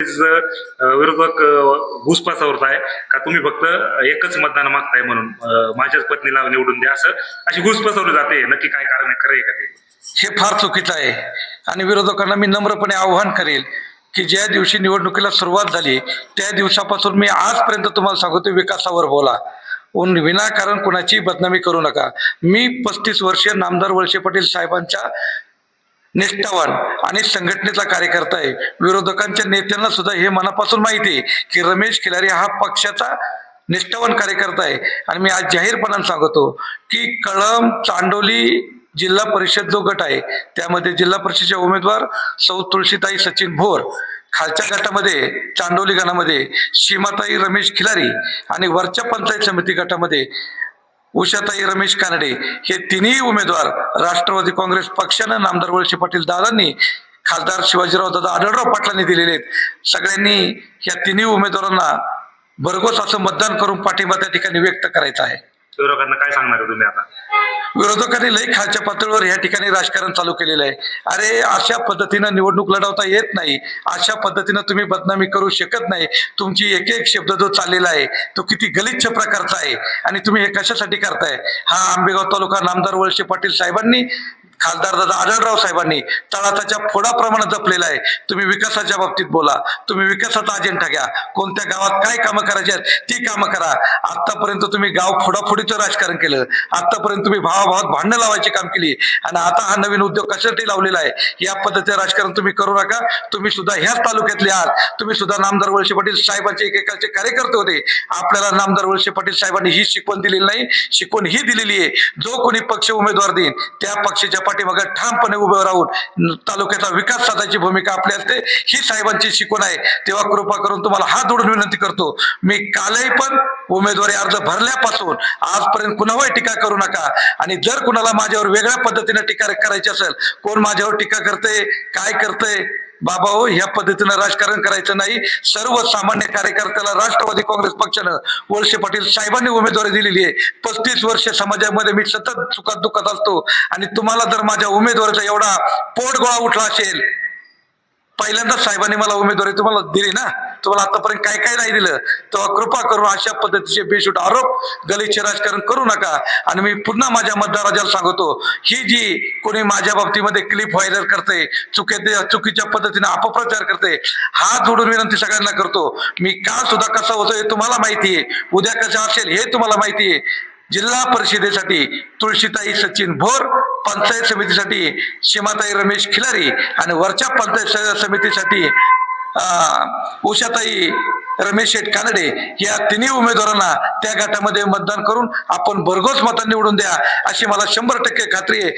राष्ट्रवादीच विरोधक घुसपासावरत आहे का तुम्ही फक्त एकच मतदान मागताय म्हणून माझ्याच पत्नीला निवडून द्या अशी घुसपासावली जाते. नक्की काय कारण आहे, खरं आहे का ते? हे फार चुकीचं आहे आणि विरोधकांना मी नम्रपणे आव्हान करेल की ज्या दिवशी निवडणुकीला सुरुवात झाली त्या दिवसापासून मी आजपर्यंत तुम्हाला सांगतो, विकासावर बोला, विनाकारण कुणाची बदनामी करू नका. मी 35 वर्ष नामदार वळसे पाटील साहेबांच्या निष्ठावान आणि संघटनेचा कार्यकर्ता आहे. विरोधकांच्या नेत्यांना सुद्धा हे मनापासून माहिती आहे की रमेश खिलारी हा पक्षाचा निष्ठावान कार्यकर्ता आहे. आणि मी आज जाहीरपणाने सांगतो की कळंब चांडोली जिल्हा परिषद जो गट आहे त्यामध्ये जिल्हा परिषदेच्या उमेदवार सौ तुळशीताई सचिन भोर, खालच्या गटामध्ये चांडोली गणामध्ये सीमाताई रमेश खिलारी आणि वरच्या पंचायत समिती गटामध्ये उषाताई रमेश कानडे हे तिन्ही उमेदवार राष्ट्रवादी काँग्रेस पक्षानं नामदार वळसे पाटील दादांनी खासदार शिवाजीराव दादा आढळराव पाटलांनी दिलेले आहेत. सगळ्यांनी या तिन्ही उमेदवारांना भरघोस असं मतदान करून पाठिंबा त्या ठिकाणी व्यक्त करायचा आहे. विरोधकांना काय सांगणार तुम्ही आता? विरोधकांनी लई खालच्या पातळीवर या ठिकाणी राजकारण चालू केलेलं आहे. अरे अशा पद्धतीनं निवडणूक लढवता येत नाही, अशा पद्धतीनं तुम्ही बदनामी करू शकत नाही. तुमची एक एक शब्द जो चाललेला आहे तो किती गलिच्छ प्रकारचा आहे आणि तुम्ही हे कशासाठी करताय? हा आंबेगाव तालुका नामदार वळसे पाटील साहेबांनी, खासदार दादा आढळराव साहेबांनी तळाच्या फोडाप्रमाणे जपलेला आहे. तुम्ही विकासाच्या बाबतीत बोला, तुम्ही विकासाचा अजेंडा घ्या, कोणत्या गावात काय कामं करायची आहेत ती कामं करा. आतापर्यंत तुम्ही गाव फोडाफोडीचं राजकारण केलं, आतापर्यंत तुम्ही भावाभावात भांडणं लावायची काम केली आणि आता हा नवीन उद्योग कशासाठी लावलेला आहे? या पद्धतीचं राजकारण तुम्ही करू नका. तुम्ही सुद्धा ह्याच तालुक्यातले आहात, तुम्ही सुद्धा नामदार वळसे पाटील साहेबांचे एकेकाचे कार्यकर्ते होते. आपल्याला नामदार वळसे पाटील साहेबांनी ही शिकवण दिलेली नाही, शिकवण ही दिलेली आहे जो कोणी पक्ष उमेदवार देईन त्या पक्षाच्या पाठीमागे ठामपणे उभे राहून तालुक्याचा विकास साधायची भूमिका आपली असते. ही साहेबांची शिकवण आहे. तेव्हा कृपा करून तुम्हाला हात जोडून विनंती करतो, मी कालही पण उमेदवारी अर्ज भरल्यापासून आजपर्यंत कुणावर टीका करू नका. आणि जर कुणाला माझ्यावर वेगळ्या पद्धतीने टीका करायची असेल, कोण माझ्यावर टीका करते काय करते, बाबा हो, ह्या पद्धतीनं राजकारण करायचं नाही. सर्वसामान्य कार्यकर्त्याला राष्ट्रवादी काँग्रेस पक्षानं वळसे पाटील साहेबांनी उमेदवारी दिलेली आहे. 35 वर्ष समाजामध्ये मी सतत चुकात दुखत असतो आणि तुम्हाला जर माझ्या उमेदवारीचा एवढा पोटगोळा उठला असेल, पहिल्यांदा साहेबांनी मला उमेदवारी तुम्हाला दिली ना, तुम्हाला आतापर्यंत काय काय नाही दिलं, तेव्हा कृपा करून अशा पद्धतीचे बेशूट आरोप गलिच्छ राजकारण करू नका. आणि मी पुन्हा माझ्या मतदाराला सांगतो, ही जी कोणी माझ्या बाबतीमध्ये क्लिप व्हायरल करते, चुकीच्या पद्धतीने अपप्रचार करते, हात जोडून विनंती सगळ्यांना करतो, मी काल सुद्धा कसा होतो हे तुम्हाला माहिती आहे, उद्या कसं असेल हे तुम्हाला माहिती आहे. जिल्हा परिषदेसाठी तुळशीताई सचिन भोर, पंचायत समितीसाठी सीमाताई रमेश खिलारी आणि वरच्या पंचायत समितीसाठी उषाताई रमेश शेठ कानडे या तिन्ही उमेदवारांना त्या गटामध्ये मतदान करून आपण भरघोस मतांनी निवडून द्या अशी मला 100% खात्री आहे.